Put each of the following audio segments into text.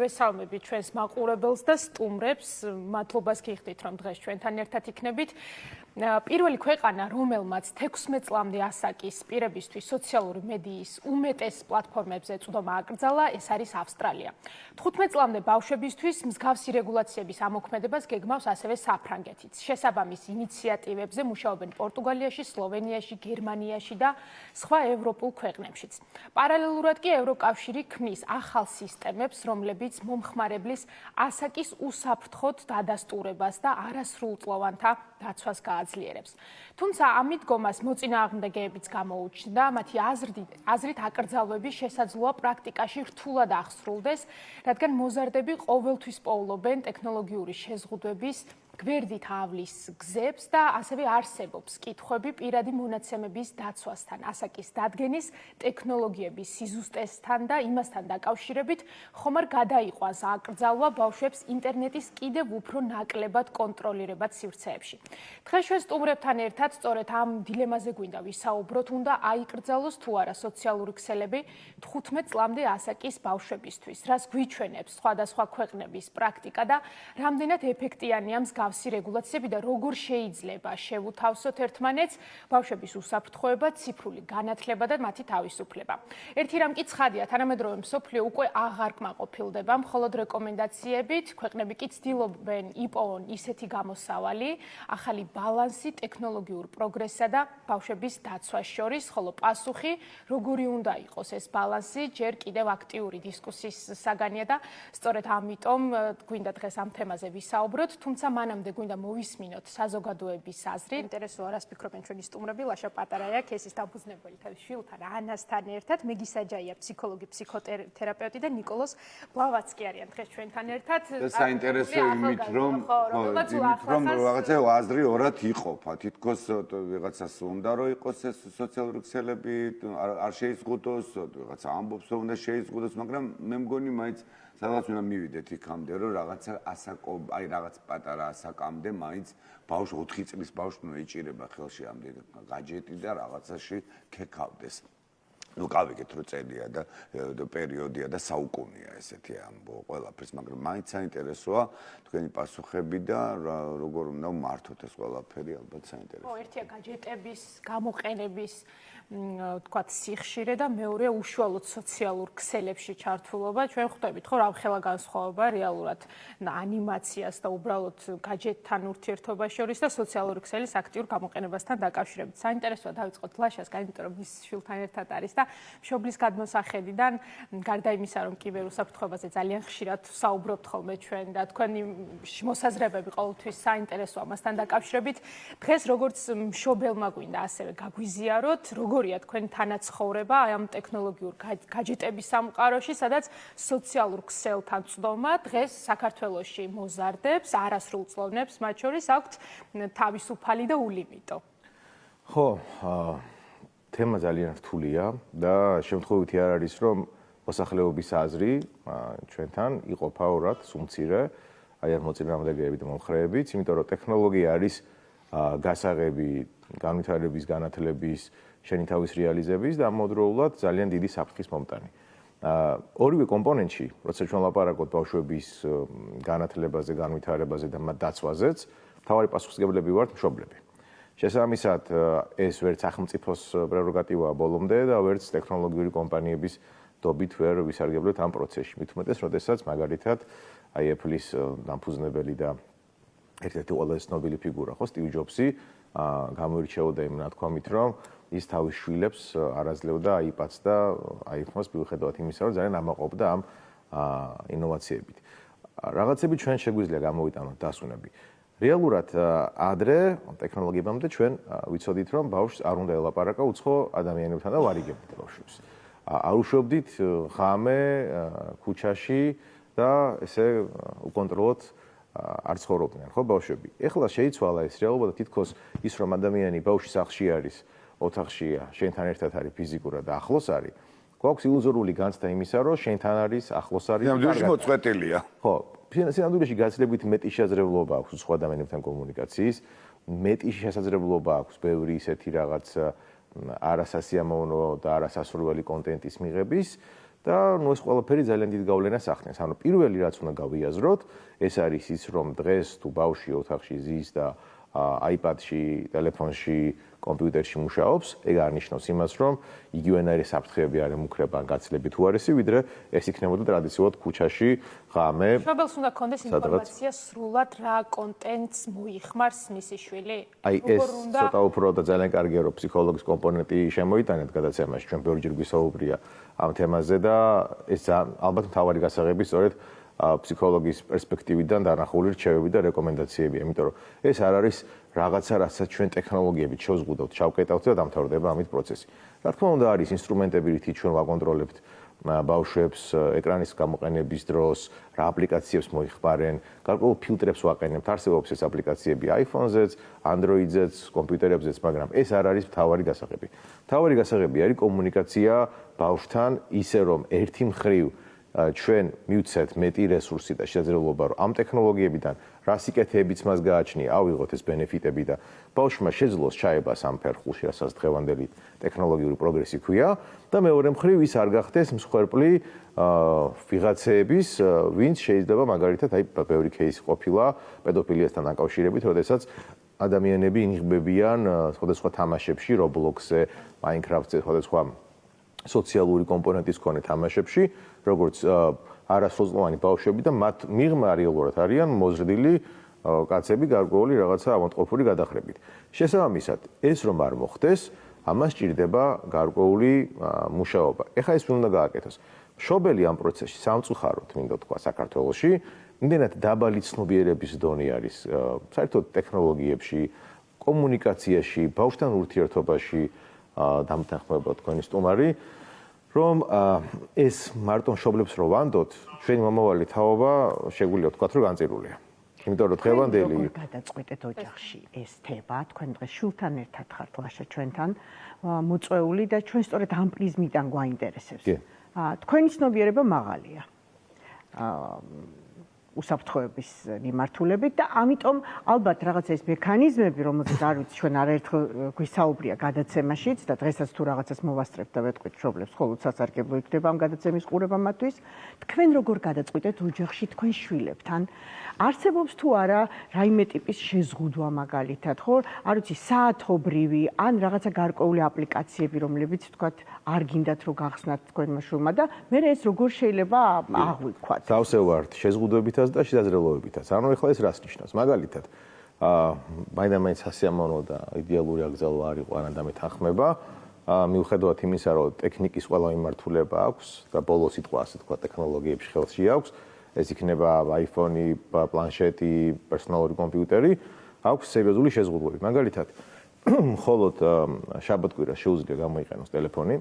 მოგივესალმები ჩვენს მაყურებელს და სტუმრებს. მადლობას გიხდით, რომ დღეს ჩვენთან ერთად იქნებით. პირველი ქვეყანა, რომელმაც 16 წლამდე ასაკის პირებისთვის სოციალური მედიის უმეტეს პლატფორმებზე წვდომა აკრძალა, ეს არის ავსტრალია. 15 წლამდე ბავშვებისთვის მსგავსი რეგულაციების ამოქმედებას გეგმავს ასევე საფრანგეთიც. შესაბამის ინიციატივებზე მუშაობენ პორტუგალიაში, სლოვენიაში, გერმანიაში და სხვა ევროპულ ქვეყნებშიც. პარალელურად კი ევროკავშირი ქმნის ახალ სისტემებს, რომლებიც მომხმარებლის ასაკის უსაფრთხოდ დადასტურებას და არასრულწლოვანთა დაცვას გააძლიერებს. თუმცა ამ მიდგომას მოწინააღმდეგეებიც გამოუჩნდა, მათი აზრით აკრძალვები შესაძლოა პრაქტიკაში რთულად აღსრულდეს, რადგან მოზარდები ყოველთვის პოულობენ ტექნოლოგიური შეზღუდვების გვერდით ავლის გზებს და ასევე არსებობს კითხვები პირადი მონაცემების დაცვასთან, ასაკის დადგენის ტექნოლოგიების სიზუსტესთან და იმასთან დაკავშირებით, ხომ არ გადაიყვანს აკრძალვა ბავშვებს ინტერნეტის კიდევ უფრო ნაკლებად კონტროლირებად სივრცეებში. დღეს ჩვენ სტუმრებთან ერთად სწორედ ამ დილემაზე გვინდა ვისაუბროთ, უნდა აიკრძალოს თუ არა სოციალური ქსელები 15 წლამდე ასაკის ბავშვებისთვის, რას გვიჩვენებს სხვადასხვა ქვეყნების პრაქტიკა და რამდენად ეფექტიანია მსგავსი რეგულაციები და როგორ შეიძლება შევუთავსოთ ერთმანეთს ბავშვების უსაფრთხოება, ციფრული განათლება და მათი თავისუფლება. ერთი რამ კი ცხადია, თანამედროვე მსოფლიო უკვე აღარ კმაყოფილდება მხოლოდ რეკომენდაციებით, ქვეყნები კი ცდილობენ იპოვონ ისეთი გამოსავალი, ახალი ბალანსი ტექნოლოგიურ პროგრესსა და ბავშვების დაცვას შორის, ხოლო პასუხი, როგორი უნდა იყოს ეს ბალანსი, ჯერ კიდევ აქტიური დისკუსიის საგანია და სწორედ ამიტომ გვინდა დღეს ამ თემაზე ვისაუბროთ, თუმცა მანამდე გვინდა მოვისმინოთ საზოგადოების აზრი. ინტერესოა, რას ფიქრობენ ჩვენი სტუმრები, ლაშა პატარაია, ქესის დამფუძნებელი თავის შვილთან ანასთან ერთად, მეგი საჯაია, ფსიქოლოგი, ფსიქოთერაპევტი და ნიკოლოზ ბლავაცკი არიან დღეს ჩვენთან ერთად. საინტერესო იმით, რომ რაღაცა აზრი ორად იყოფა. თითქოს ვიღაცას უნდა რომ იყოს ეს სოციალური ქსელები, არ შეიზღუდოს, ვიღაცა ამბობს რომ უნდა შეიზღუდოს, მაგრამ მე მგონი მაინც სადღაც უნდა მივიდეთ იქამდე, რომ რაღაცა რაღაც პატარა ასაკამდე მაინც ბავშვი 4 წლის ბავშვი უნდა იჭირება ხელში ამდენი გაჯეტი და რაღაცაში ქეკავდეს. ნუ გავიგეთ რომ წელია და პერიოდია და საუკუნეა ესეთი ამბო ყველაფერს, მაგრამ მაინც საინტერესოა თქვენი პასუხები და როგორ უნდა მართოთ ეს ყველაფერი, ალბათ საინტერესოა. ერთია გაჯეტების გამოყენების თქვათ სიხშირე და მეორე უშუალოდ სოციალურ ქსელებში ჩართულობა. ჩვენ ხვდებით ხო რა ხელა განსხვავება რეალურად ანიმაციას და უბრალოდ გაჯეტთან ურთიერთობას შორის და სოციალური ქსელის აქტიურ გამოყენებასთან დაკავშირებით. საინტერესოა დავიწყოთ ლაშას, იმიტომ რომ ის შვილთან ერთად არის და მშობლის გადმოსახედიდან, გარდა იმისა, რომ კიბერუსაფრთხოებაზე ძალიან ხშირად საუბრობთ ხოლმე ჩვენ და თქვენი მოსაზრებები ყოველთვის საინტერესოა მასთან დაკავშირებით. დღეს როგორც მშობელმა გვინდა ასევე გაგვიზიაროთ, როგორია თქვენი თანაცხოვრება აი ამ ტექნოლოგიურ გაჯეტების სამყაროში, სადაც სოციალურ ქსელთან წვდომა დღეს საქართველოში მოზარდებს, არასრულწლოვნებს, მათ შორის აქვთ თავისუფალი და ულიმიტო. ხო, თემა ძალიან რთულია და შემთხვევითი არ არის, რომ მოსახლეობის აზრი ჩვენთან იყოფა ორად, სუმცირე, აი ამ მოწინააღმდეგეები და მომხრეებიც, იმიტომ რომ ტექნოლოგია არის გასაღები განვითარების, განათლების, შენი თავის რეალიზების და ამავდროულად ძალიან დიდი საფრთხის მომტანი. ორივე კომპონენტში, როცა ჩვენ ლაპარაკობთ ბავშვების განათლებაზე, განვითარებაზე და მათ დაცვაზეც, მთავარი პასუხისმგებლები ვართ მშობლები. შესაბამისად, ეს ვერც სახელმწიფოს პრეროგატივაა ბოლომდე და ვერც ტექნოლოგიური კომპანიების დობით ვერ ვისარგებლოთ ამ პროცესში. მით უმეტეს, როდესაც მაგალითად აი Apple-ის დამფუძნებელი და ერთ-ერთი ყველაზე ცნობილი ფიგურა ხო სტივ ჯობსი გამოირჩეოდა იმ ნათქვამით, რომ ის თავის შვილებს არაძლევდა iPad-ს და iPhone-ს მიუხედავად იმისა, რომ ძალიან ამაყობდა ამ ინოვაციებით. რაღაცები ჩვენ შეგვიძლია გამოვიტანოთ დასვენები. რეალურად ადრე ტექნოლოგიებამდე ჩვენ ვიცოდით, რომ ბავშვს არ უნდა ელაპარაკა უცხო ადამიანებთან და ვარიგებდით ბავშვებს. არ უშვებდით ღამე ქუჩაში და ესე უკონტროლოდ არ ცხოვრობდნენ ხო ბავშვები. ეხლა შეიცვალა ეს რეალობა და თითქოს ის რომ ადამიანი ბავშვი სახლში არის, ოთახშია, შენთან ერთად არის ფიზიკურად და ახლოს არის, გვაქვს ილუზორული განცდა იმისა, რომ შენთან არის, ახლოს არის. სინამდვილეში მოწყვეტილია. ხო, სინამდვილეში გაცილებით მეტი შესაძლებლობა აქვს სხვა ადამიანებთან კომუნიკაციის, მეტი შესაძლებლობა აქვს ბევრი ისეთი რაღაც არასასიამოვნო და არასასურველი კონტენტის მიღების და ეს ყველაფერი ძალიან დიდ გავლენას ახდენს. ანუ პირველი რაც უნდა გავიაზროთ, ეს არის ის, რომ დღეს თუ ბავშვი ოთახში ზის და iPad-ში, ტელეფონში, კომპიუტერში მუშაობს, ეგ არნიშნავს იმას, რომ იგივენაირი საფრთხეები არ ემუქრება გაცილებით უარესი, ვიდრე ეს იქნებოდა ტრადიციულად ქუჩაში ღამე. მშობელს უნდა კონდეს ინფორმაცია სრულად რა კონტენტს მოიხმარს მისი შვილი. აი ეს ცოტა უფრო და ძალიან კარგია, რომ ფსიქოლოგის კომპონენტი შემოიტანეთ გადაცემაში, ჩვენ ბევრჯერ გვისაუბრია ამ თემაზე და ეს ალბათ მთავარი გასაღები სწორედ ფსიქოლოგის პერსპექტივიდან დანახული რჩევები და რეკომენდაციებია, იმიტომ რომ ეს არ არის რაღაცა, რასაც ჩვენ ტექნოლოგიებით შევზღუდავთ, ჩავკეტავთ და დამთავრდება ამით პროცესი. რა თქმა უნდა, არის ინსტრუმენტები, რითიც ჩვენ ვაკონტროლებთ ბავშვებს ეკრანის გამოყენების დროს, რა აპლიკაციებს მოიხმარენ, გარკვეულ ფილტრებს ვაყენებთ, არსებობს ეს აპლიკაციები iPhone-ზეც, Android-ზეც, კომპიუტერებზეც, მაგრამ ეს არ არის მთავარი გასაღები. მთავარი გასაღები არის კომუნიკაცია ბავშვთან, ისე რომ ერთი მხრივ ჩვენ მივცეთ მეტი რესურსი და შესაძლებლობა, რომ ამ ტექნოლოგიებიდან რა სიკეთეებიც მას გააჩნია, ავიღოთ ეს ბენეფიტები და ბავშვმა შეძლოს ჩაება ამ ფერხულში, რასაც დღევანდელი ტექნოლოგიური პროგრესი ქვია და მეორე მხრივ ის არ გახდეს მსხვერპლი ვიღაცეების, ვინც შეიძლება მაგალითად აი ბევრი кейსი ყოფილა პედოფილიასთან დაკავშირებით, როდესაც ადამიანები ინიღბებიან სხვადასხვა თამაშებში, Roblox-ზე, Minecraft-ზე, სხვადასხვა სოციალური კომპონენტის მქონე თამაშებში, როგორც არასრულწლოვანი ბავშვები და მათ მიღმა რეალურად არიან მოზრდილი კაცები გარკვეული რაღაცა ავადმყოფური გადახრებით. შესაბამისად, ეს რომ არ მოხდეს, ამას ჭირდება გარკვეული მუშაობა. ეხლა ეს უნდა გააკეთოს. მშობელი ამ პროცესში სამწუხაროდ მინდა თქვა საქართველოში, იმდენად დაბალი ცნობიერების დონე არის საერთოდ ტექნოლოგიებში, კომუნიკაციაში, ბავშვთან ურთიერთობაში დამთანხმება თქვენი სტუმარი, რომ ეს მარტო მშობლებს რო ვანდოთ, ჩვენი მომავალი თაობა შეგვიძლია ვთქვათ, რომ განწირულია. იმიტომ რომ დღევანდელი გადაწყვეტეთ ოჯახში ეს თემა, თქვენ დღეს შულთან ერთად ხართ ლაშა ჩვენთან მოწვეული და ჩვენ სწორედ ამ პრიზმიდან გვაინტერესებს. თქვენი ცნობიერება მაღალია. უსაფრთხოების მიმართულებით და ამიტომ ალბათ რაღაცა ეს მექანიზმები, რომელზეც არ ვიცი ჩვენ არაერთხელ გვისაუბრია გადაცემაშიც და დღესაც თუ რაღაცას მოვასწრებთ და ვეთქვით მშობლებს, ხოლო სასარგებლო იქნება ამ გადაცემის ყურება მათთვის, თქვენ როგორ გადაწყვეტეთ ოჯახში თქვენ შვილებთან? არსებობს თუ არა რაიმე ტიპის შეზღუდვა მაგალითად, ხო? არ ვიცი, საათობრივი ან რაღაცა გარკვეული აპლიკაციები, რომლებიც ვთქვათ, არ გინდათ რომ გახსნათ თქვენმა შვილმა და მე ეს როგორ შეიძლება აღვიქვათ? სავსე ვართ შეზღუდვებით და შესაძლებლობებითაც. ანუ ეხლა ეს რას ნიშნავს? მაგალითად, მაინდა-მაინც სასიამოვნო და იდეალური აკრძალვა არ იყო არანდამე თანხმება, მიუხედავად იმისა, რომ ტექნიკის ყველა მიმართულება აქვს და ბოლო სიტყვა ასე თქვა ტექნოლოგიებში ხელში აქვს, ეს იქნება iPhone-ი, პლანშეტი, პერსონალური კომპიუტერი, აქვს სერიოზული შეზღუდვები. მაგალითად, მხოლოდ შაბათ-კვირას შეუძლია გამოიყენოს ტელეფონი,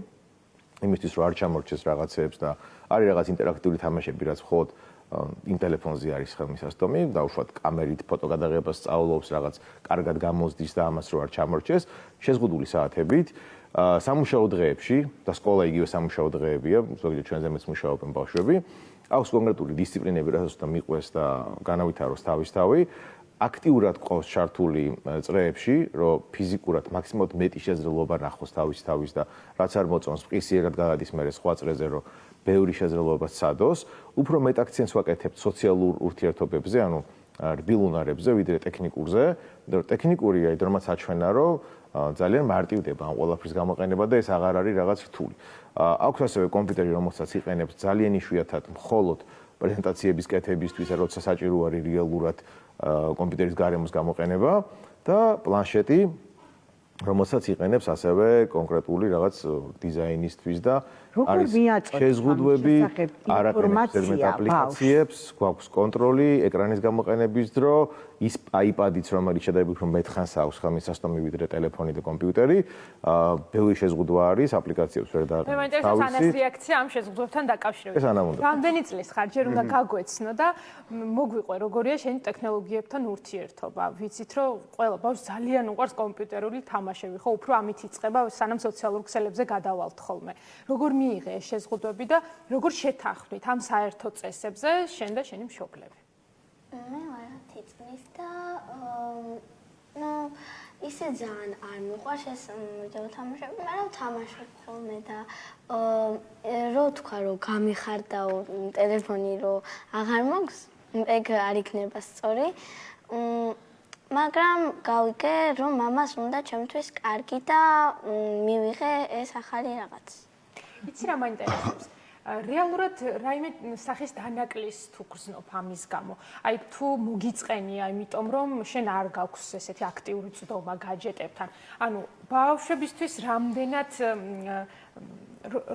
იმისთვის რომ არ ჩამორჩეს რაღაცეებს და არის რაღაც ინტერაქტიული თამაშები, რაც მხოლოდ იმ ტელეფონზე არის ხელმისაწვდომი, დაუშვათ კამერით ფოტო გადაღებას სწავლობს, რაღაც კარგად გამოზდის და ამას რო არ ჩამორჩეს, შეზღუდული საათებით, სამუშაო დღეებში და სკოლა იგივე სამუშაო დღეებია, ზოგადად ჩვენზე მეც მუშაობენ ბავშვები, აქვს კონკრეტული დისციპლინები, რასაც უნდა მიყვეს და განავითაროს თავისთავი, აქტიურად ყავს ჩართული წრეებში, რომ ფიზიკურად მაქსიმალურად მეტი შესაძლებლობა ნახოს თავის და რაც არ მოწონს, ყისიერად გადადის მერე სხვა წრეზე, რომ ბევრი შესაძლებლობა სცადოს, უფრო მეტ აქცენტს ვაკეთებთ სოციალურ ურთიერთობებზე, ანუ რბილუნარებზე, ვიდრე ტექნიკურზე, იმიტომ რომ ტექნიკურია იმდრომაც აჩვენა, რომ ძალიან მარტივდება ამ ყველაფრის გამოყენება და ეს აღარ არის რაღაც რთული. აქვს ასევე კომპიუტერი, რომელსაც იყენებს ძალიან იშვიათად მხოლოდ პრეზენტაციების კეთებისთვის, როცა საჭირო არის რეალურად კომპიუტერის გარემოს გამოყენება და პლანშეტი, რომელსაც იყენებს ასევე კონკრეტული რაღაც დიზაინისთვის და არის შეზღუდვები, არ აყენებს ზედმეტ აპლიკაციებს, გვაქვს კონტროლი ეკრანის გამოყენების დრო, ის iPad-იც რომელიც შედარებით უფრო მეტხანს აქვს ხელმისაწვდომი ვიდრე ტელეფონი და კომპიუტერი, ბევრი შეზღუდვა არის, აპლიკაციებს ვერ დააყენებს. მე მაინტერესებს ანას რეაქცია ამ შეზღუდვებთან დაკავშირებით. ეს ანა უნდა. რამდენი წლის ხარ, ჯერ უნდა გაგვეცნო და მოგვიყვე როგორია შენი ტექნოლოგიებთან ურთიერთობა. ვიცით რომ ყველა ბავშვს ძალიან უყვარს კომპიუტერული თამაშები, ხო, უფრო ამით იწყება, სანამ სოციალურ ქსელებზე გადავალთ ხოლმე. როგორ მიიღე ეს შეზღუდვები და როგორ შეთანხმდით ამ საერთო წესებზე შენ და შენი მშობლები? მე ვარ 10 წლის და ისე ძალიან არ მიყვარს ეს ვიდეო თამაშები, მაგრამ ვთამაშობ ხოლმე და რო თქვა რომ გამიხარდაო ტელეფონი რომ აღარ მოქვს, ეგ არ იქნება სწორი. მაგრამ გავიგე რომ მამას უნდა ჩემთვის კარგი და მივიღე ეს ახალი რაღაც. იცი რა მაინტერესებს? რეალურად რაიმე სახის დანაკლის თუ გრძნობ ამის გამო. აი თუ მოგიწყენია, იმიტომ რომ შენ არ გაქვს ესეთი აქტიური წვდომა გაჯეტებთან. ანუ ბავშვებისთვის რამდენად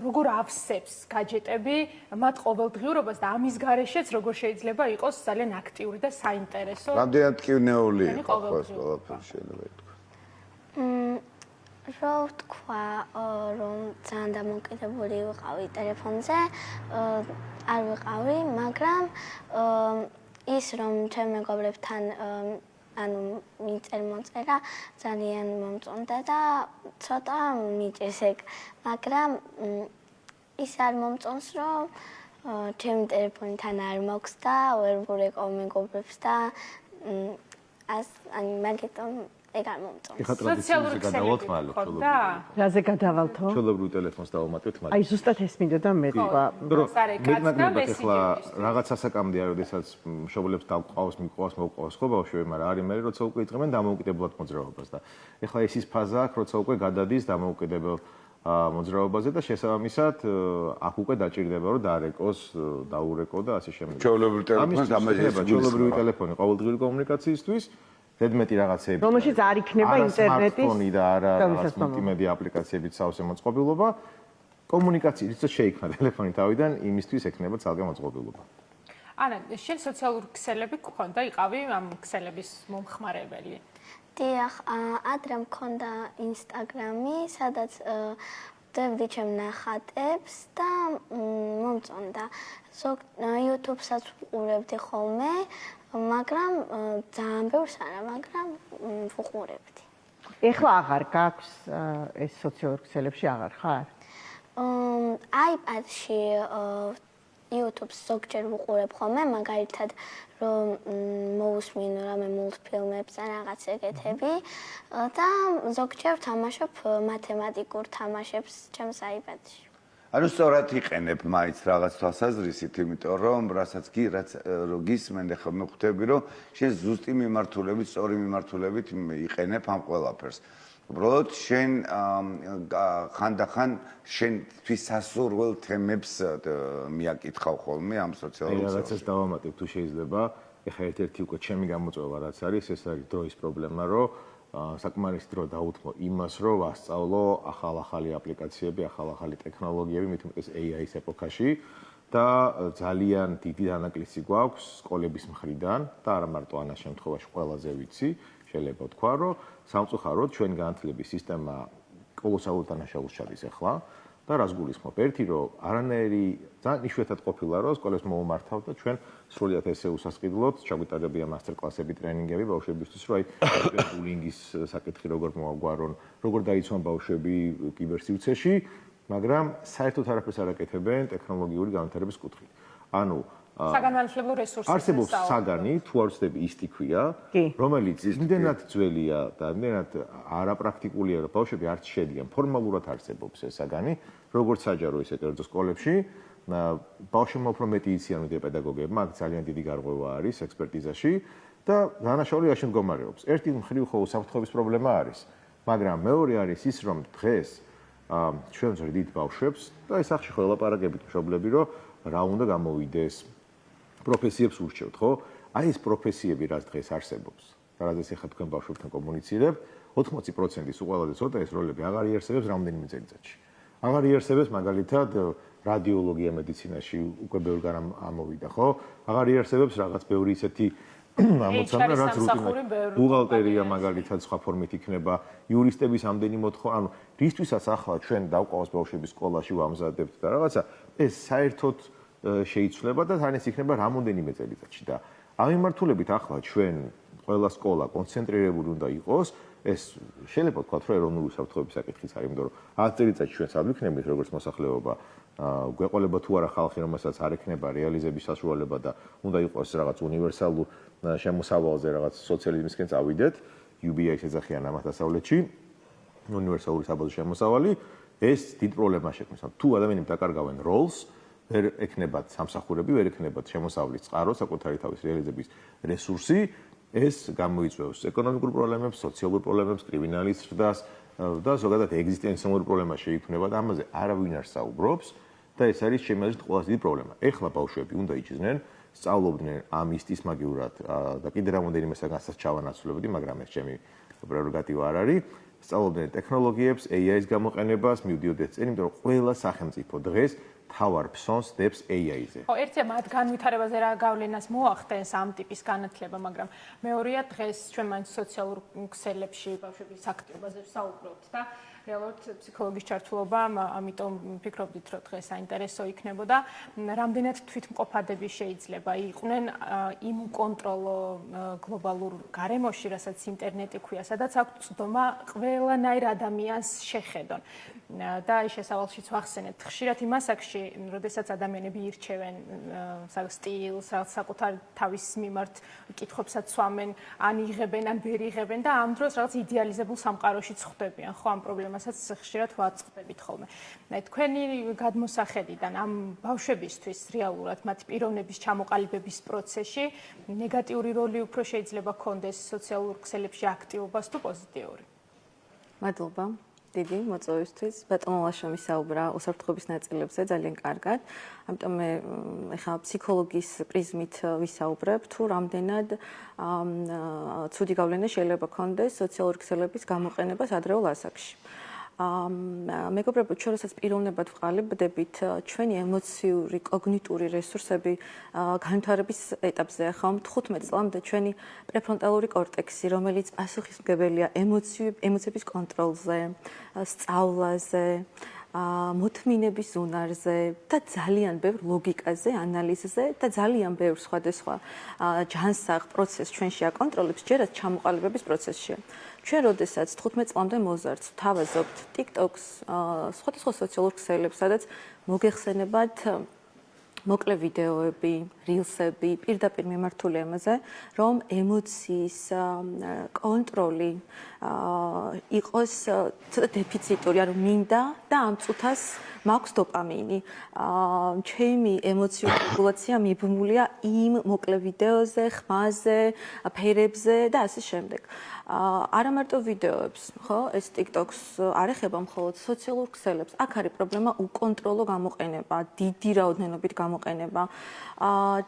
როგორ ავსებს გაჯეტები მათ ყოველდღიურობას და ამის გარეშეც როგორ შეიძლება იყოს ძალიან აქტიური და საინტერესო. რამდენად ტკივნეული იყოს ყველაფერი შეიძლება ითქვა. რო ვთქვა რომ ძალიან დამოკიდებული ვიყავი ტელეფონზე, არ ვიყავი, მაგრამ ის რომ ჩემ მეგობრებთან ანუ მიწერა ძალიან მომწონდა და ცოტა მიჭირს ეგ, მაგრამ ის არ მომწონს რომ ჩემი ტელეფონთან არ მოქვს და ვერ ვურეკავ მეგობრებს და ანუ მაგიტომ ეგ არ მომწონს. ეხლა ტრადიციაზე გადავალთ მალე, რაზე გადავალთო? ჩვეულებრივ ტელეფონს დავამატებთ მალე. აი ზუსტად ეს მინდოდა მე თქვა. მეტნაკლებად ეხლა რაღაც ასაკამდე არის, როდესაც მშობლებს დავყავს, მოყავს ხო ბავშვები, მაგრამ არის მე როცა უკვე იწყებენ დამოუკიდებლად მოძრაობას და ეხლა ეს ის ფაზა აქვს, როცა უკვე გადადის დამოუკიდებელ მოძრაობაზე და შესაბამისად აქ უკვე დაჭირდება რომ დაარეკოს, დაურეკო და ასე შემდეგ. ჩვეულებრივ ტელეფონს ამაჟეს ჩვეულებრივი ტელეფონი ყოველდღიური კომუნიკაციისთვის ზედმეტი რაღაცები. რომელშიც არ იქნება ინტერნეტის სმარტფონი და არა რაღაც მულტიმედია აპლიკაციებით სავსე მოწყობილობა, კომუნიკაციის როცა შეიქმნა ტელეფონი თავიდან, იმისთვის ექნება ცალკე მოწყობილობა. ანა, შენ სოციალური ქსელები გქონდა, იყავი ამ ქსელების მომხმარებელი? დიახ, ადრე მქონდა ინსტაგრამი, სადაც ვდებდი ჩემ ნახატებს და მომწონდა. YouTube-საც ვუყურებდი ხოლმე, მაგრამ ძალიან ბევრს არა, მაგრამ ვუყურებდი. ეხლა აღარ გაქვს ეს სოციალურ ქსელებში აღარ ხარ? iPad-ში YouTube-ს ზოგჯერ ვუყურებ ხოლმე, მაგალითად რომ მოусმინო რამე მულტფილმებს ან რაღაც ეგეთები და ზოგჯერ ვთამაშობ მათემატიკურ თამაშებს ჩემს iPad-ში. ანუ სწორად იყენებ მაინც რაღაც თვალსაზრისით, იმიტომ რომ რასაც გისმენ და ხომ ხვდები რომ შენ ზუსტი მიმართულებით, სწორი მიმართულებით იყენებ ამ ყველაფერს. უბრალოდ შენ ხანდახან შენთვის სასურველ თემებს მიაკითხავ ხოლმე ამ სოციალურ ქსელში. რაღაცას დავამატებ თუ შეიძლება. ეხლა ერთ-ერთი უკვე ჩემი გამოწვევა რაც არის, ეს არის დროის პრობლემა, რომ საკმარისი დრო დაუთმო იმას, რომ ვასწავლო ახალ-ახალი აპლიკაციები, ახალ-ახალი ტექნოლოგიები, მით უმეტეს AI-ის ეპოქაში და ძალიან დიდი დანაკლისი გვაქვს სკოლების მხრიდან და არა მარტო ანას შემთხვევაში ყველაზე ვიცი, შეიძლება ვთქვა, რომ სამწუხაროდ ჩვენ განათლების სისტემა კოლოსალურ დანაშაულს ჩადის ახლა და რას გულისხმობ? ერთი რომ არანაირი ძალიან იშვიათად ყოფილა რომ სკოლებს მოუმართავ და ჩვენ სრულიად ესე უსასყიდლოთ, ჩაგვიტარებია მასტერკლასები, ტრენინგები ბავშვებისთვის, რომ აი ბულინგის საკითხი როგორ მოაგვარონ, როგორ დაიცვან ბავშვები კიბერსივრცეში, მაგრამ საერთოდ არაფერს არ აკეთებენ ტექნოლოგიური განვითარების კუთხით. ანუ საგანმანათლებლო რესურსებზე არსებობს საგანი, თუ არ ვცდები ისტიქვია, რომელიც იმდენად ძველია და იმდენად არაპრაქტიკულია, რომ ბავშვები არც შედიან, ფორმალურად არსებობს ეს საგანი, როგორც საჯარო ისე კერძო სკოლებში. ბავშვებმა უფრო მეტი იციან ვიდრე პედაგოგებმა, აქ ძალიან დიდი გარღვევა არის ექსპერტიზაში და დანაშაული რაში მდგომარეობს. ერთი მხრივ ხო უსაფრთხოების პრობლემა არის, მაგრამ მეორე არის ის, რომ დღეს ჩვენ ვზრდით ბავშვებს და ეს ახში ხო ელაპარაკებით მშობლები, რომ რა უნდა გამოვიდეს პროფესიებს ურჩევთ, ხო? აი ეს პროფესიები რაც დღეს არსებობს, რადგან ეხლა თქვენ ბავშვებთან კომუნიცირებთ, 80%-ის უყველაზე ცოტა ეს როლები აღარ იარსებებს რამდენიმე წელიწადში. აღარ იარსებებს მაგალითად რადიოლოგია მედიცინაში უკვე ბევრ გარამ ამოვიდა, ხო? აღარ იარსებებს რაღაც ბევრი ისეთი ამოცანა, რაც რუტინად ბუღალტერია მაგალითად სხვა ფორმით იქნება, იურისტების ამდენი მოთხოვნა, ანუ რისთვისაც ახლა ჩვენ დავყავს ბავშვების სკოლაში ვამზადებთ და რაღაცა, ეს საერთოდ შეიცვლება და თან ეს იქნება რამოდენიმე წელიწადში და ამ მიმართულებით ახლა ჩვენ ყველა სკოლა კონცენტრირებული უნდა იყოს, ეს შეიძლება ვთქვათ, რომ ეროვნული უსაფრთხოების საკითხიც არის, იმიტომ რომ 10 წელიწადში ჩვენ სად ვიქნებით როგორც მოსახლეობა, გვეყოლება თუ არა ხალხი, რომელსაც არ ექნება რეალიზების საშუალება და უნდა იყოს რაღაც უნივერსალურ შემოსავალზე რაღაც სოციალიზმისკენ წავიდეთ. UBI-ს ეძახიან ამას დასავლეთში, უნივერსალური საბაზო შემოსავალი, ეს დიდ პრობლემას შექმნის. თუ ადამიანები დაკარგავენ როლს, ვერ ექნებათ სამსახურები, ვერ ექნებათ შემოსავლის წყარო, საკუთარი თავის რეალიზების რესურსი, ეს გამოიწვევს ეკონომიკურ პრობლემებს, სოციალურ პრობლემებს, კრიმინალის ზრდას და ზოგადად ეგზისტენციალურ პრობლემას შეიქმნება და ამაზე არავინ არ საუბრობს და ეს არის ჩემი აზრით ყველაზე დიდი პრობლემა. ეხლა ბავშვები უნდა იჩნდნენ, სწავლობდნენ ამ ისტის მაგივრად და კიდე რამოდენიმე საგანსაც ჩავანაცვლებდი, მაგრამ ეს ჩემი პრეროგატივა არ არის. სწავლობდნენ ტექნოლოგიებს, AI-ს გამოყენებას, მივდიოდნენ წინ, იმიტომ რომ ყველა სახელმწიფო დღეს თავარ ფსონს დებს AI-ზე. ხო, ერთია მათ განვითარებაზე რა გავლენას მოახდენს ამ ტიპის განათლება, მაგრამ მეორეა დღეს ჩვენ მაინც სოციალურ ქსელებში ბავშვების აქტივობაზე ვსაუბრობთ და რეალურად ფსიქოლოგის ჩართულობა, ამიტომ ვფიქრობდით, რომ დღეს საინტერესო იქნებოდა. რამდენად თვითმყოფადები შეიძლება იყვნენ იმ კონტროლო გლობალურ გარემოში, რასაც ინტერნეტი ქვია, სადაც აქვს წვდომა ყველანაირ ადამიანს შეხედონ. და ეს შესავალშიც ვახსენეთ ხშირად იმ ასაკში, როდესაც ადამიანები ირჩევენ სტილს, საკუთარ თავის მიმართ კითხვებსაც სვამენ, ან იღებენ, ან ვერ იღებენ და ამ დროს რაღაც იდეალიზებულ სამყაროშიც ხვდებიან, ხო, ამ პრობლემასაც ხშირად ვაწყდებით ხოლმე. თქვენი გადმოსახედიდან ამ ბავშვებისთვის რეალურად მათ პიროვნების ჩამოყალიბების პროცესში ნეგატიური როლი უფრო შეიძლება ჰქონდეს სოციალურ ქსელებში აქტივობას თუ პოზიტიური? მადლობა. დიდი მოწვევისთვის. ბატონო ლაშომი საუბრა უსაფრთხოების ნაწილებზე ძალიან კარგად. ამიტომ მე ეხლა ფსიქოლოგის პრიზმით ვისაუბრებ, თუ რამდენად ცუდი გავლენა შეიძლება ქონდეს სოციალური ქსელების გამოყენებას ადრეულ ასაკში. მეგობრებო, ჩვენ რასაც პიროვნებად ვყალიბდებით, ჩვენი ემოციური, კოგნიტური რესურსები განვითარების ეტაპზეა, ხომ 15 წლამდე ჩვენი პრეფრონტალური კორტექსი, რომელიც პასუხისმგებელია ემოციების კონტროლზე, სწავლაზე, მოთმინების უნარზე და ძალიან ბევრ ლოგიკაზე, ანალიზზე და ძალიან ბევრ სხვადასხვა ჯანსაღ პროცესს ჩვენში აკონტროლებს, ჯერაც ჩამოყალიბების პროცესშია. ჩვენ როდესაც 15 წლამდე მოზარდს ვთავაზობთ TikTok-ს, სხვადასხვა სოციალურ ქსელებს, სადაც მოგეხსენებათ მოკლე ვიდეოები, rilsები, პირდაპირ მიმართული ამაზე, რომ ემოციის კონტროლი იყოს ცოტა დეფიციტური, ანუ მინდა და ამ წუთას მაქვს დოპამინი. ჩემი ემოციური რეგულაცია მიბმულია იმ მოკლე ვიდეოზე, ხმაზე, ფერებზე და ასე შემდეგ. არა მარტო ვიდეოებს, ხო, ეს TikTok-ს არ ეხება მხოლოდ სოციალურ ქსელებს. აქ არის პრობლემა უკონტროლო გამოყენება, დიდი რაოდენობით გამოყენება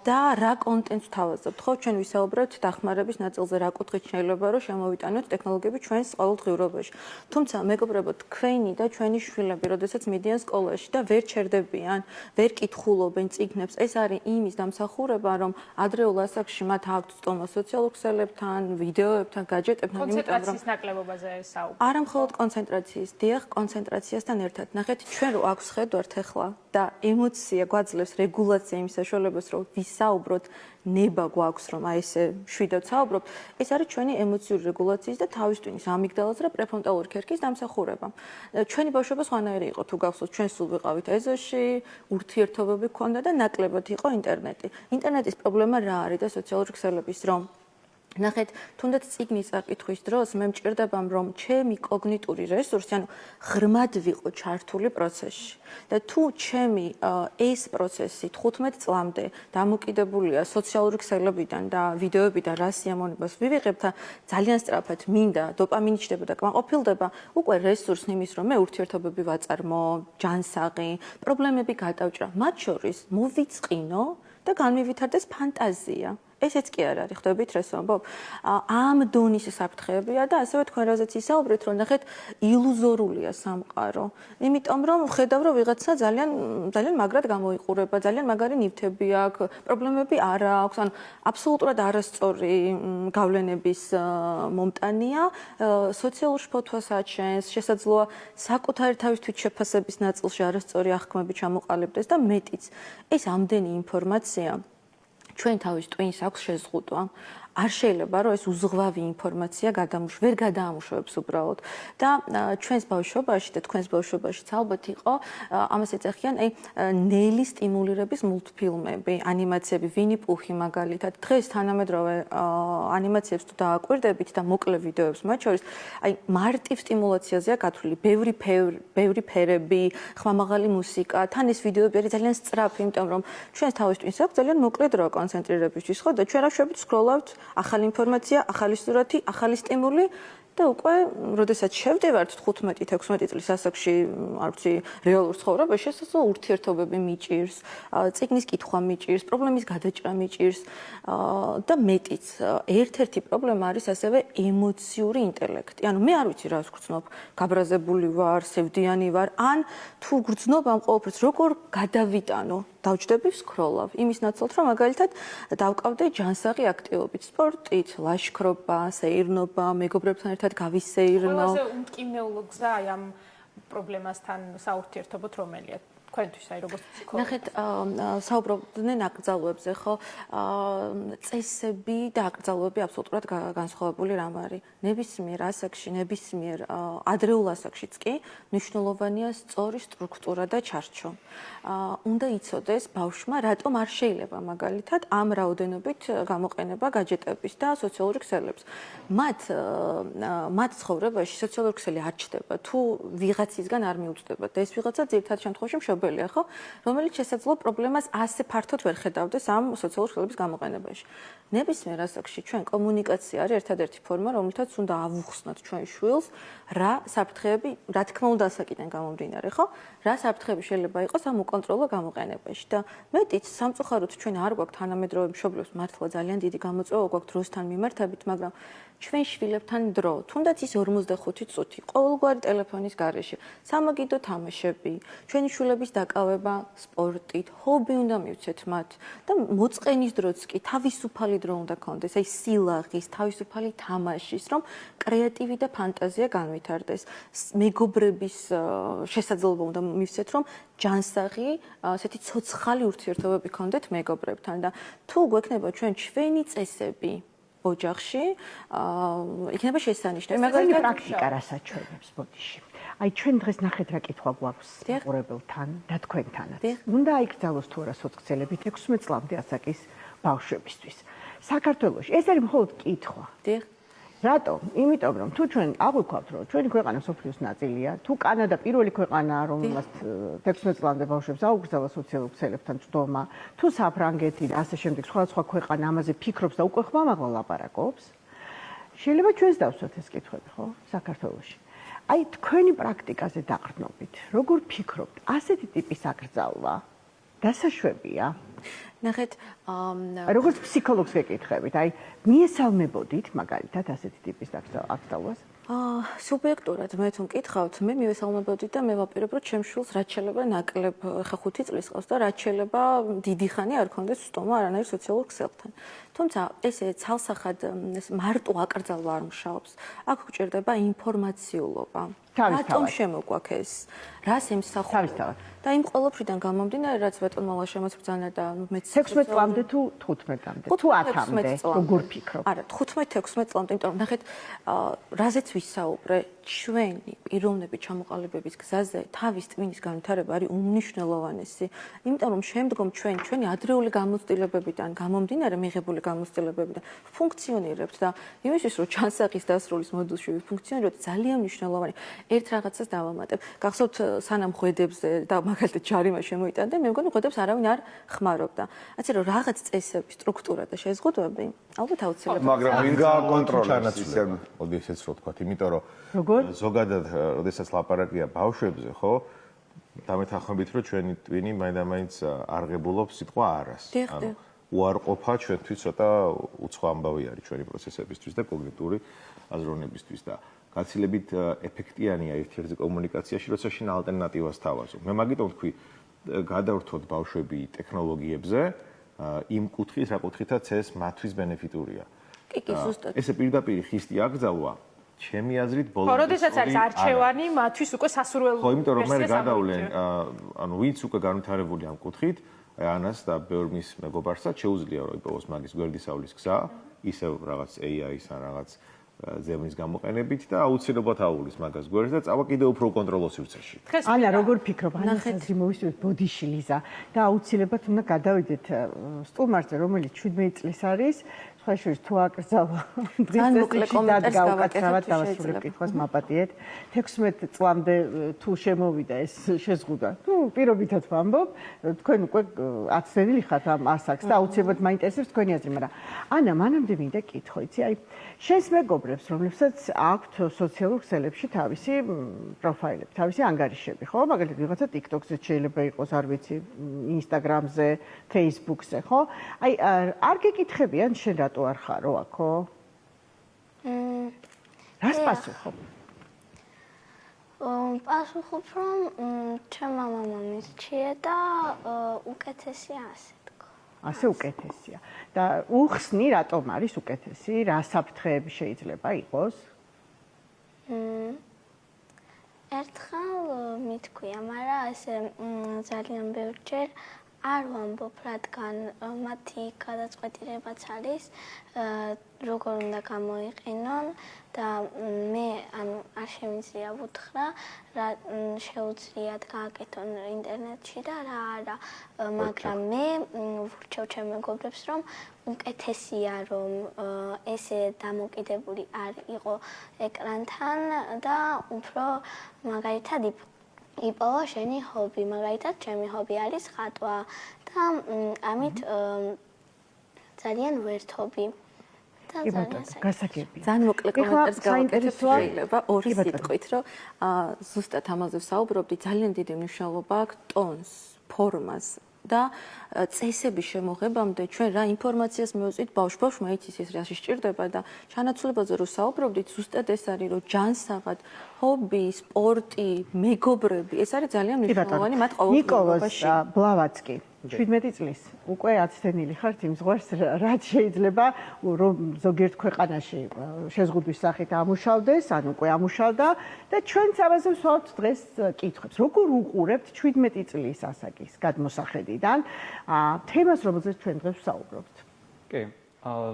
და რა კონტენტს ვთავაზობთ. ხო, ჩვენ ვისაუბრებთ დახმარების ნაწილზე, რა კუთხით შეიძლება რომ შემოვიტანოთ ტექნოლოგიები ჩვენს ყოველდღიურობაში. თუმცა, მეგობრებო, თქვენი და ჩვენი შვილები, როდესაც მიდიან სკოლაში და ვერ ჩერდებიან, ვერ კითხულობენ წიგნებს, ეს არის იმის დამსახურება, რომ ადრეულ ასაკში მათ აქვთ წტომა სოციალურ ქსელებთან, ვიდეოებთან, гаджетებთან. კონცენტრაციის ნაკლებობაზე საუბრობ. არა მხოლოდ კონცენტრაციის, დიახ, კონცენტრაციასთან ერთად. ნახეთ, ჩვენ რო აქვს ხედვართ ახლა და ემოცია გვაძლევს რეგულაცია იმ საშუალებას, რომ ვისაუბროთ, ნება გვაქვს, რომ აი ესე შვიდად საუბრობ, ეს არის ჩვენი ემოციური რეგულაციის და თავისტვინის ამიგდალას და პრეფრონტალური ქერქის დამსახურება. ჩვენი ბავშვობა სხვანაირი იყო, თუ გახსოვთ, ჩვენ სულ ვიყავით ეზოში, ურთიერთობები გქონდა და ნაკლებად იყო ინტერნეტი. ინტერნეტის პრობლემა რა არის და სოციალური ქსელების რომ ნახეთ, თუნდაც წიგნის წაკითხვის დროს მე მჭირდება რომ ჩემი კოგნიტური რესურსი, ანუ ღრმად ვიყო ჩართული პროცესში. და თუ ჩემი ეს პროცესი 15 წლამდე დამოკიდებულია სოციალური ქსელებიდან და ვიდეოებიდან რა სიამოვნებას ვივიღებ და ძალიან სწრაფად მინდა დოპამინი ჩდება და კმაყოფილდება, უკვე რესურსი იმის რომ მე ურთიერთობები ვაწარმო, ჯანსაღი, პრობლემები გადავჭრა, მათ შორის მოვიწყინო და განმევითარდეს ფანტაზია. ესეც კი არ არის, ხვდებით რას ვამბობ? ამ დონის საფრთხეებია და ასევე თქვენ რაზეც ისაუბრეთ, რომ ნახეთ, ილუზორულია სამყარო. იმიტომ რომ ხედავ, რომ ვიღაცა ძალიან მაგრად გამოიყურება, ძალიან მაგარი ნივთები აქვს, პრობლემები არ აქვს, ან აბსოლუტურად არასწორი გავლენების მომტანია, სოციალურ შფოთვას აჩენს, შესაძლოა საკუთარი თავის თვითშეფასების ნაწილში არასწორი აღქმები ჩამოყალიბდეს და მეტიც. ეს ამდენი ინფორმაცია ჩვენ თავის ტვინს აქვს შეზღუდვა. არ შეიძლება რომ ეს უზღვავი ინფორმაცია ვერ გადაამუშავებს უბრალოდ და ჩვენს ბავშვობაში და თქვენს ბავშვობაშიც ალბათ იყო ამას ეძახიან აი ნელი სტიმულირების მულტფილმები, ანიმაციები, ვინი პუხი მაგალითად. დღეს თანამედროვე ანიმაციებს თუ დააკვირდებით და მოკლე ვიდეოებს მათ შორის აი მარტივ სტიმულაციაზეა გათვლილი, ბევრი ფერები, ხმამაღალი მუსიკა, თან ეს ვიდეოები არის ძალიან სწრაფი, იმიტომ რომ ჩვენს თავისთვის აქვს ძალიან მოკლე დრო კონცენტრირებისთვის, ხო და ჩვენ რა შევით სკროლავთ, ახალი ინფორმაცია, ახალი სურათი, ახალი სტიმული და უკვე, როდესაც შევდივართ 15-16 წლის ასაკში, არ ვიცი, რეალურ ცხოვრებაში, შესაძლოა ურთიერთობები მიჭირს, წიგნის კითხვა მიჭირს, პრობლემის გადაჭრა მიჭირს და მეტიც. ერთ-ერთი პრობლემა არის ასევე ემოციური ინტელექტი. ანუ მე არ ვიცი რას გრძნობ, გაბრაზებული ვარ, სევდიანი ვარ, ან თუ გრძნობ ამ ყოველფერს, როგორ გადავიტანო დავჯდები ვსკროლავ. იმის ნაცვლად, რომ მაგალითად დავკავდე ჯანსაღი აქტივობით, სპორტით, ლაშქრობა, სეირნობა, მეგობრებთან ერთად გავისეირნო. ყველაზე უმტკივნეულო გზა აი ამ პრობლემასთან საურთიერთობოდ რომელია? თქვენთვის აი როგორც ფსიქოლოგი. ნახეთ, საუბრობდნენ აკრძალვებზე, ხო? წესები და აკრძალვები აბსოლუტურად განსხვავებული რამ არის. ნებისმიერ ასაკში, ნებისმიერ ადრეულ ასაკშიც კი მნიშვნელოვანია სწორი სტრუქტურა და ჩარჩო. უნდა იცოდეს ბავშვმა, რატომ არ შეიძლება მაგალითად ამ რაოდენობით გამოყენება გაჯეტების და სოციალური ქსელებს. მათ ცხოვრებაში სოციალური ქსელი არ ჩდება, თუ ვიღაცისგან არ მიუწვდება და ეს ვიღაცა ძირითად შემთხვევაში მშობელია, ხო? რომელიც შესაძლოა პრობლემას ასე ფართოდ ვერ ხედავდეს ამ სოციალური ქსელების გამოყენებაში. ნებისმიერ ასაკში ჩვენ კომუნიკაცია არის ერთადერთი ფორმა, რომელთაც უნდა ავუხსნათ ჩვენ შვილს, რა საფრთხეები, რა თქმა უნდა ასაკიდან გამომდინარე, ხო? რა საფრთხეები შეიძლება იყოს ამ უკონტროლო გამოყენებაში და მეტიც სამწუხაროდ ჩვენ არ გვაქვს თანამედროვე მშობლებს მართლა ძალიან დიდი გამოწვევა გვაქვს დროსთან მიმართებით, მაგრამ ჩვენ შვილებთან დრო, თუნდაც ის 45 წუთი, ყოველგვარი ტელეფონის გარეშე, სამაგიდო თამაშები, ჩვენი შვილების დაკავება სპორტით, ჰობი უნდა მივცეთ მათ და მოწყენის დროც კი თავისუფალი დრო უნდა გქონდეს, აი სილაღის, თავისუფალი თამაშის, რომ კრეატივი და ფანტაზია განვითარდეს. მეგობრების შესაძლებლობა უნდა მივცეთ, რომ ჯანსაღი, ასეთი ცოცხალი ურთიერთობები გქონდეთ მეგობრებთან და თუ გვექნება ჩვენი წესები ოჯახში, იქნება შესანიშნავი. მაგალითად პრაქტიკა რასაც ჩვენებს ბოდიში. აი ჩვენ დღეს ნახეთ რა კითხვა გვაქვს უყურებელთან და თქვენთანაც. უნდა აიკრძალოს თუ არა სოციალები 16 წლამდე ასაკის ბავშვებისთვის. საქართველოში ეს არის მხოლოდ კითხვა. რატომ? იმიტომ რომ თუ ჩვენ აღვიქვავთ რომ ჩვენი ქვეყანა სოფლიოს ნაწილია, თუ კანადა პირველი ქვეყანაა რომელმაც 16 წლამდე ბავშვებს აუკრძალა სოციალურ ქსელებთან წვდომა, თუ საფრანგეთი და ასე შემდეგ სხვა ქვეყანა ამაზე ფიქრობს და უკვე ხმამაღლა ლაპარაკობს, შეიძლება ჩვენს დავსვათ ეს კითხვები, ხო, საქართველოში. აი თქვენი პრაქტიკაზე დაყრდნობით, როგორ ფიქრობთ, ასეთი ტიპის აკრძალვა დასაშვებია? ნახეთ, როგორც ფსიქოლოგს გეკითხებით, აი მიესალმებოდით მაგალითად ასეთი ტიპის აკრძალვას? სუბიექტურად მე თუ მკითხავთ, მე მივესალმებოდი და მე ვაპირებ, რომ ჩემს შვილს რაც შეიძლება ნაკლებ ხა 5 წლის ყავს და რაც შეიძლება დიდი ხანი არ ქონდეს სტომა არანაირ სოციალურ ქსელთან. თუმცა ესე ცალსახად მარტო აკრძალვა არ მუშაობს. აქ გვჭირდება ინფორმაციულობა. რატომ შემოგვაქვს ეს? რას ემსახურება? და იმ ყოველფრიდან გამომდინარე, რაც ბატონმა ლაშემაც ბრძანა და მეც 16 წლამდე თუ 15-მდე, თუ 10-მდე, როგორ ფიქრობ? არა, 15-16 წლამდე, იმიტომ რომ ნახეთ, რაზეც ვისაუბრე, ჩვენი პიროვნები ჩამოყალიბების გზაზე თავის ტვინის განვითარება არის უმნიშვნელოვანესი, იმიტომ რომ შემდგომ ჩვენი ადრეული გამოცდილებებიდან გამომდინარე მიღებული გამოცდილებებიდან ფუნქციონირებთ და იმისთვის რომ ჩანსაღის დასრულის მოდულში ვიფუნქციონირებთ, ძალიან მნიშვნელოვანი ერთ რაღაცას დავამატებ. გახსოვთ სანამ ხვედებზე და მაგალითად ჯარიმა შემოიტანდა, მე მგონი ხვედებს არავინ არ ხმარობდა. ასე რომ რაღაც წესები, სტრუქტურა და შეზღუდვები ალბათ აუცილებლად. მაგრამ ვინ გააკონტროლებს ისე? მოდი ესეც რო თქვა, იმიტომ რომ როგორ? ზოგადად, როდესაც ლაპარაკია ბავშვებზე, ხო? დამეთანხმებით, რომ ჩვენი ტვინი მაინდა-მაინც არღებულობს სიტყვა არას. ანუ უარყოფა ჩვენთვის ცოტა უცხო ამბავი არის ჩვენი პროცესებისთვის და კოგნიტური აზროვნებისთვის და გაცილებით ეფექტიანია ერთ-ერთი კომუნიკაციაში, როცა შენ ალტერნატივას თავაზობ. მე მაგიტომ ვთქვი, გადავრთოთ ბავშვები ტექნოლოგიებზე, იმ კუთხით, რა კუთხითაც ეს მათთვის ბენეფიტურია. კი, ზუსტად. ესე პირდაპირ ხისტი აკრძალვა, ჩემი აზრით ბოლომდე. ხო, როდესაც არის არჩევანი, მათთვის უკვე სასურველი. ხო, იმიტომ რომ მე გადავლენ, ანუ ვინც უკვე განვითარებული ამ კუთხით, აი ანას და ბევრ მის მეგობარსაც შეუძლია რომ იპოვოს მაგის გვერდისავლის გზა, ისევ რაღაც AI-ის ან რაღაც ზემნის გამოყენებით და აუცილებლად აუვლის მაგას გვერდს და წავა კიდევ უფრო უკონტროლო სივრცეში. ანა, როგორ ფიქრობ, ანას აზრი მოვისურვეთ ბოდიში ლიზა და აუცილებლად უნდა გადავიდეთ სტუმარზე, რომელიც 17 წლის არის. ხაშურის თუ აკრძალვა ძალიან მოკლე კომენტარს გავაკეთებთ დავასრულებ კითხვას მაპატიეთ 16 წლამდე თუ შემოვიდა ეს შეზღუდვა ნუ პირობითად ვამბობ თქვენ უკვე აცდენილი ხართ ამ ასაკს და აუცილებლად მაინტერესებს თქვენი აზრი მაგრამ ანა მანამდე მინდა კითხო იცი აი შენს მეგობრებს რომლებსაც აქვთ სოციალურ ქსელებში თავისი პროფაილები თავისი ანგარიშები ხო მაგალითად ვიღაცა TikTok-ზე შეიძლება იყოს არ ვიცი Instagram-ზე Facebook-ზე ხო აი არ გეკითხებიან შენ რატო არ ხარო აქო? რას პასუხობ? პასუხობ რომ ჩემმა მამამ მისჩია და უკეთესია ასე თქო. ასე უკეთესია. და უხსნი რატომ არის უკეთესი? რა საფრთხეები შეიძლება იყოს? ერთხელ მithქვია, მაგრამ ესე ძალიან ბევრჯერ არ ვამბობ, რადგან მათი გადაწყვეტილებაც არის, როგორ უნდა გამოიყენონ და მე ანუ არ შემიძლია ვუთხრა, რა შეუძლიათ გააკეთონ ინტერნეტში და რა არა, მაგრამ მე ვურჩევ ჩემ მეგობრებს, რომ უკეთესია, რომ ესე დამოკიდებული არ იყო ეკრანთან და უფრო მაგალითად იპოვა შენი ჰობი, მაგალითად ჩემი ჰობი არის ხატვა და ამით ძალიან ვერთობი. კი ბატონო, გასაგებია. ძალიან მოკლე კომენტარს გავაკეთებ შეიძლება ორი სიტყვით, რომ ზუსტად ამაზე ვსაუბრობდი, ძალიან დიდი მნიშვნელობა აქვს ტონს, ფორმას და წესების შემოღებამდე ჩვენ რა ინფორმაციას მივუწვით ბავშვმა იცის ეს რა სჭირდება და ჩანაცვლებაზე რო საუბრობდით ზუსტად ეს არის რომ ჯანსაღად ჰობი, სპორტი, მეგობრები ეს არის ძალიან მნიშვნელოვანი მათ ყოველდღიურობაში. ნიკოლოზ ბლავაცკი 17 წლის უკვე აცდენილი ხართ იმ ზღვარს რაც შეიძლება რომ ზოგიერთ ქვეყანაში შეზღუდვის სახით ამუშავდეს ან უკვე ამუშავდა და ჩვენც ამაზე ვსვავთ დღეს კითხვებს როგორ უყურებთ 17 წლის ასაკის გადმოსახედიდან თემას რომელზეც ჩვენ დღეს ვსაუბრობთ კი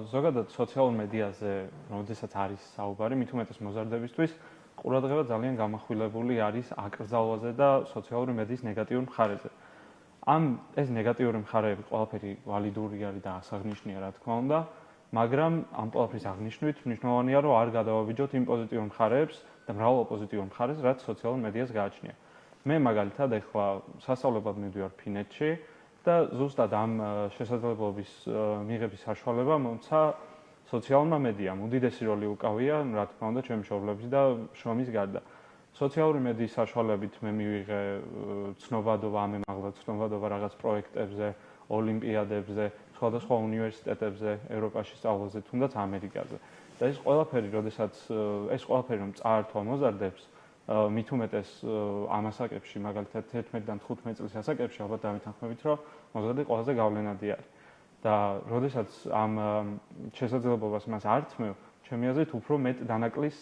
ზოგადად სოციალურ მედიაზე როდესაც არის საუბარი მით უმეტეს მოზარდებისთვის ყურადღება ძალიან გამახვილებული არის აკრძალვაზე და სოციალური მედიის ნეგატიურ მხარეზე ეს ნეგატიური მხარეები ყველაფერი ვალიდური არის და ასაღნიშნია რა თქმა უნდა, მაგრამ ამ ყველაფრის აღნიშვნით მნიშვნელოვანია რომ არ გადავაბიჯოთ იმ პოზიტიურ მხარეებს და მრავალ პოზიტიურ მხარეს, რაც სოციალურ მედიას გააჩნია. მე მაგალითად ახლა სასწავლებლად მივდივარ ფინეთში და ზუსტად ამ შესაძლებლობის მიღების საშუალება მომცა სოციალურმა მედიამ. უდიდესი როლი უკავია, რა თქმა უნდა, ჩემი მშობლების და შრომის გარდა. სოციალური მედიის საშუალებით მე მივიღე ცნობადობა, ამემაღლა ცნობადობა რაღაც პროექტებზე, ოლიმპიადებზე, სხვადასხვა უნივერსიტეტებზე, ევროპაში სწავლაზე, თუნდაც ამერიკაზე. და ეს ყველაფერი, ეს ყველაფერი რომ წაართვა მოზარდებს, მით უმეტეს ამ ასაკებში, მაგალითად 11-დან 15 წლის ასაკებში, ალბათ დამეთანხმებით, რომ მოზარდი ყველაზე გავლენადი არის. და როდესაც ამ შესაძლებლობას მას არ თმევ, ჩემი აზრით უფრო მეტ დანაკლის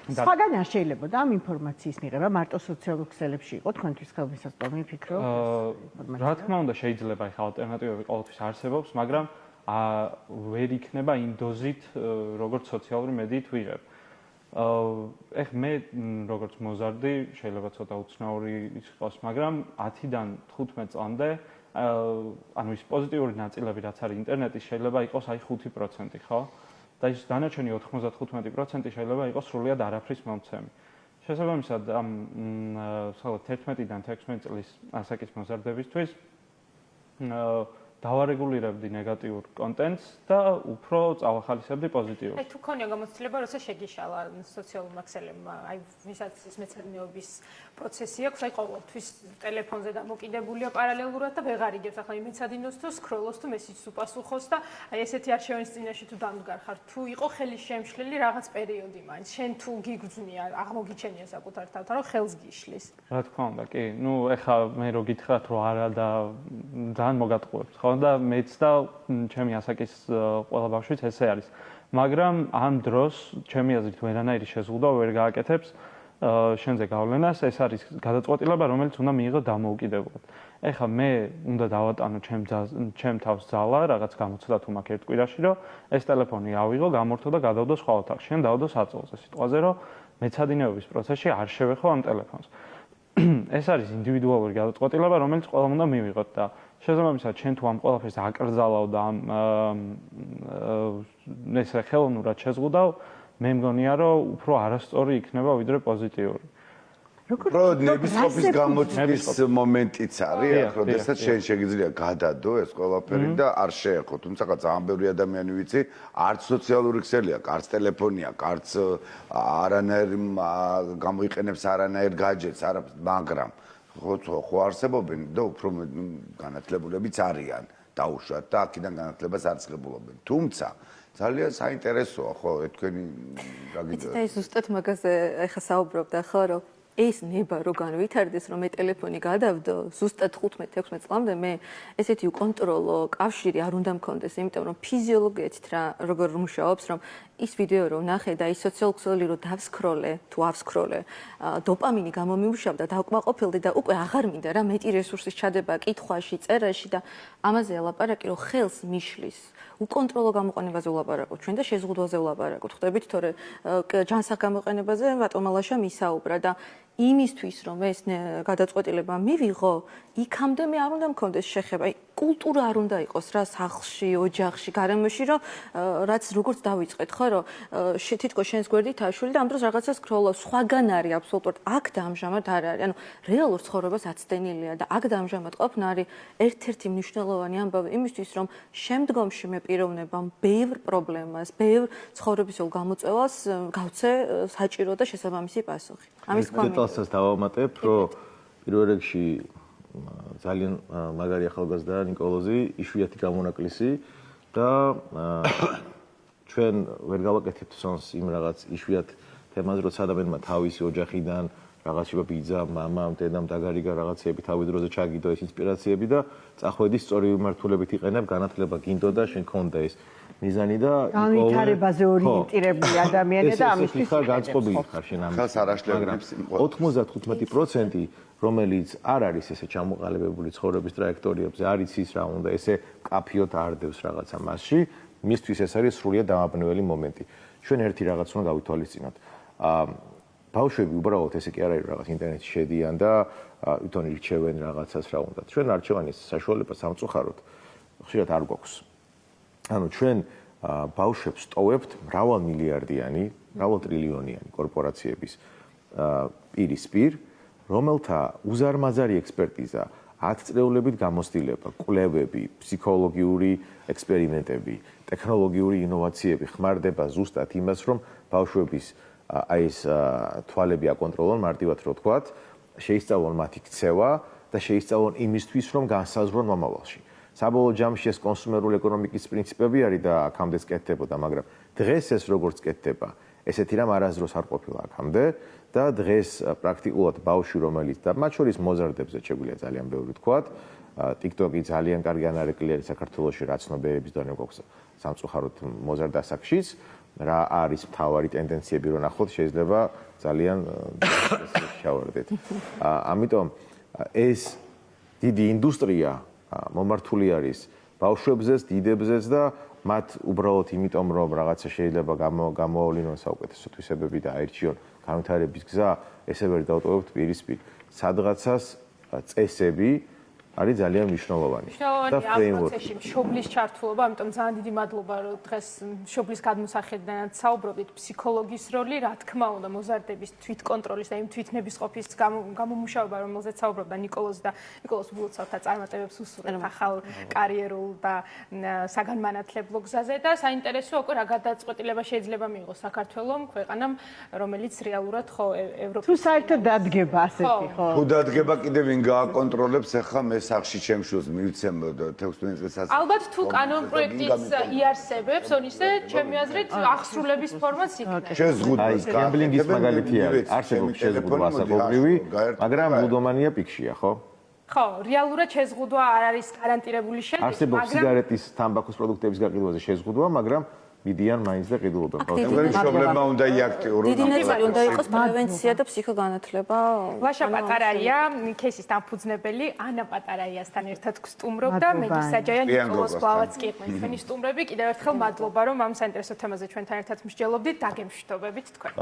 სხვაგან არ შეიძლება და ამ ინფორმაციის მიღება მარტო სოციალურ ქსელებში იყო თქვენთვის ხელმისაწვდომი ფიქრობ? რა თქმა უნდა შეიძლება ახლა ალტერნატივები ყოველთვის არსებობს, მაგრამ ვერ იქნება იმ დოზით, როგორც სოციალური მედიით ვიღებ. მე როგორც მოზარდი შეიძლება ცოტა უცნაური იყოს, მაგრამ 10-დან 15 წლამდე ანუ ის პოზიტიური ნაწილები რაც არის ინტერნეტის შეიძლება იყოს აი 5%, ხო? და ის დანარჩენი 95% შეიძლება იყოს სრულიად არაფრის მომცემი. შესაბამისად ამ 11-დან 16 წლის ასაკის მოზარდებისთვის დავარეგულირებდი ნეგატიურ კონტენტს და უფრო წავახალისებდი პოზიტიურს. თუ ქონია გამოცდილება, როცა შეგიშალა სოციალურმა ქსელებმა, აი ვისაც ის მეცადინეობის პროცესი აქვს, აი ყოველთვის ტელეფონზე დამოკიდებულია პარალელურად და ვეღარ იგებს ახლა მეცადინოს თუ სკროლოს თუ მესიჯს უპასუხოს და აი ესეთი არჩევნის წინაშე თუ დამდგარ ხარ, თუ იყო ხელის შემშლელი რაღაც პერიოდი მაინც, შენ თუ გიგრძნია, აღმოგიჩენია საკუთარ თავთან, რომ ხელს გიშლის. რა თქმა უნდა, კი. ეხლა მე რო გითხრათ, რომ არა და ძალიან მოგატყუებთ, ხო? და მეც და ჩემი ასაკის ყველა ბავშვიც ესე არის. მაგრამ ამ დროს ჩემი აზრით ვერანაირი შეზღუდვა ვერ გააკეთებს შენზე გავლენას, ეს არის გადაწყვეტილება, რომელიც უნდა მიიღო დამოუკიდებლად. ეხლა მე უნდა დავატანო ჩემ თავს ძალა, რაღაც გამოცდა თუ მაქვს ერთ კვირაში, რომ ეს ტელეფონი ავიღო, გამორთო და გადავდო სხვა ოთახში. შენ დავდო საწოლზე, სიტყვაზე, რომ მეცადინეობის პროცესში არ შევეხო ამ ტელეფონს. ეს არის ინდივიდუალური გადაწყვეტილება, რომელიც ყველამ უნდა მივიღოთ და შესაბამისად, შენ თუ ამ ყველაფერს აკრძალავ და ესე ხელოვნურად შეზღუდავ, მე მგონია, რომ უფრო არასწორი იქნება ვიდრე პოზიტიური. რო ნებისყოფის გამოცდის მომენტიც არის, ახ როდესაც შენ შეგიძლია გადადო ეს ყველაფერი და არ შეეხო. თუმცა ძალიან ბევრი ადამიანი ვიცი, არც სოციალური ქსელი აქვს, არც ტელეფონი აქვს, არც არანაირ გამოიყენებს არანაირ გაჯეტს, მაგრამ ხო არსებობენ და უფრო განათლებულებიც არიან დაუშვათ და აქედან განათლებას არ წლებულობენ. თუმცა ძალიან საინტერესოა ხო თქვენი რა გიძებთ. ეს ზუსტად მაგაზე ახლა საუბრობდა ხო რომ ეს ნება რო განვითარდეს რომ მე ტელეფონი გადავდო ზუსტად 15-16 წლამდე მე ესეთი უკონტროლო კავშირი არ უნდა მქონდეს იმიტომ რომ ფიზიოლოგიით რა როგორ მუშაობს რომ ის ვიდეო რო ნახე და ის სოციალურ ქსელი რო დავსკროლე თუ ავსკროლე დოპამინი გამომიმუშავდა და უკმაყოფილდი და უკვე აღარ მინდა რა მეტი რესურსის ჩადება კითხვაში წერაში და ამაზე ელაპარაკი რომ ხელს მიშლის უკონტროლო გამოყენებაზე ვლაპარაკობ ჩვენ და შეზღუდვაზე ვლაპარაკობ ხვდებით თორე ჯანსაღ გამოყენებაზე ბატონ ალაშა მისაუბრა და იმისთვის რომ ეს გადაწყვეტილება მივიღო იქამდე მე არ უნდა მქონდეს შეხება კულტურა არ უნდა იყოს რა სახლში ოჯახში გარემოში რომ რაც როგორც დავიწყეთ ხო რომ თითქოს შენს გვერდით აშვილი და ამ დროს რაღაცა სკროლო სხვაგან არის აბსოლუტურად აქ და ამჟამად არ არის ანუ რეალურ ცხოვრებას აცდენილია და აქ და ამჟამად ყოფნა არის ერთ-ერთი მნიშვნელოვანი ამბავი იმისთვის რომ შემდგომში მე პიროვნებამ ბევრ პრობლემას ბევრ ცხოვრებისეულ გამოწვევას გავცე საჭირო და შესაბამისი პასუხი ამის დეტალსაც დავამატებ რომ პირველ რიგში ძალიან მაგარი ახალგაზრდა ნიკოლოზი იშვიათი გამონაკლისი და ჩვენ ვერ გავაკეთებთ სონს იმ რაღაც იშვიათ თემაზე როცა ადამიანმა თავისი ოჯახიდან რაღაც შევა ბიძა, მამა, დედამ დაგარიგა რაღაცეები თავის დროზე ჩაგიდო ეს ინსპირაციები და წახვედი სწორი მიმართულებით იყენებ განათლება გინდო და შენ გქონდა ეს მიზანი და განვითარებაზე ორიენტირებული ადამიანი და ამისთვის ხარ განწყობილი ხარ შენ ამის. ხელს არ აშლებებს 95% რომელიც არ არის ესე ჩამოყალიბებული ცხოვრების ტრაექტორიებზე, არის ის რა უნდა ესე კაფიოთ არდევს რაღაცა მასში, მისთვის ეს არის სრულიად დამაბნეველი მომენტი. ჩვენ ერთი რაღაც უნდა გავითვალისწინოთ. ბავშვები უბრალოდ ესე კი არ არის რაღაც ინტერნეტში შედიან და თვითონ ირჩევენ რაღაცას რა უნდა. ჩვენ არჩევანის საშუალება სამწუხაროდ ხშირად არ გვაქვს. ანუ ჩვენ ბავშვებს ტოვებთ მრავალ მილიარდიანი, მრავალ ტრილიონიანი კორპორაციების პირისპირ, რომელთა უზარმაზარი ექსპერტიზა, 10 წრეულებით გამოცდილება, კვლევები, ფსიქოლოგიური ექსპერიმენტები, ტექნოლოგიური ინოვაციები ხმარდება ზუსტად იმას, რომ ბავშვების აი ეს თვალები აკონტროლონ, მარტივად რო ვთქვათ, შეისწავლონ მათი ქცევა და შეისწავლონ იმისთვის, რომ განსაზღვრონ მომავალში. საბოლოო ჯამში ეს კონსუმერული ეკონომიკის პრინციპები არის და აქამდეც კეთდებოდა, მაგრამ დღეს ეს როგორც კეთდება, ესეთი რამ არასდროს არ ყოფილა აქამდე და დღეს პრაქტიკულად ბავშვი რომელიც და მათ შორის მოზარდებზე შეგვიძლია ძალიან ბევრი ვთქვათ, TikTok-ი ძალიან კარგი ანარეკლი არის საქართველოში რა ცნობიერების დონე გვაქვს სამწუხაროდ მოზარდ ასაკშიც, რა არის მთავარი ტენდენციები რო ნახოთ, შეიძლება ძალიან შევარდეთ. ამიტომ ეს დიდი ინდუსტრია მომართული არის ბავშვებზეც, დიდებზეც და მათ უბრალოდ იმიტომ რომ რაღაცა შეიძლება გამოავლინონ საუკეთესო თვისებები და აირჩიონ განვითარების გზა, ესე ვერ დავტოვებთ პირისპირ. სადღაცას წესები არის ძალიან მნიშვნელოვანი. და პროცესში მშობლის ჩართულობა, ამიტომ ძალიან დიდი მადლობა, რომ დღეს მშობლის გადმოსახედიდან საუბრობთ ფსიქოლოგის როლი, რა თქმა უნდა, მოზარდების თვითკონტროლის და იმ თვითნებისყოფის გამომუშავება, რომელზეც საუბრობდა ნიკოლოზი და ნიკოლოზ ბულოცავთა წარმატებებს უსურვებთ ახალ კარიერულ და საგანმანათლებლო გზაზე და საინტერესოა უკვე რა გადაწყვეტილება შეიძლება მიიღოს საქართველოს ქვეყანამ, რომელიც რეალურად ხო ევროპის თუ საერთოდ დადგება ასეთი ხო? თუ დადგება კიდე ვინ გააკონტროლებს ახლა მე სახში ჩემშულს მივცემ 16 წელსაც. ალბათ თუ კანონ პროექტიც იარსებებს, ისე ჩემი აზრით აღსრულების ფორმაც იქნება. შეზღუდვას გემბლინგის მაგალითი არის. არ შეგვიძლია შეზღუდვა ასაკობრივი, მაგრამ ლუდომანია პიქშია, ხო? ხო, რეალურად შეზღუდვა არ არის გარანტირებული შედეგი, არსებობს სიგარეტის, თამბაქოს პროდუქტების გაყიდვაზე შეზღუდვა, მაგრამ მიდიან მაინც და ყიდულობენ დიდი თქვენი მშობლებმა უნდა იაქტიურონ. დიდი ნაწილი უნდა იყოს პრევენცია და ფსიქოგანათლება. ვაშა პატარაია, ქესის დამფუძნებელი, ანა პატარაიასთან ერთად გსტუმრობდა, მეგი საჯაია, ნიკოლოზ ბლავაცკი იყვნენ ჩვენი სტუმრები. კიდევ ერთხელ მადლობა, რომ ამ საინტერესო თემაზე ჩვენთან ერთად მსჯელობდით, დაგემშვიდობებით თქვენ.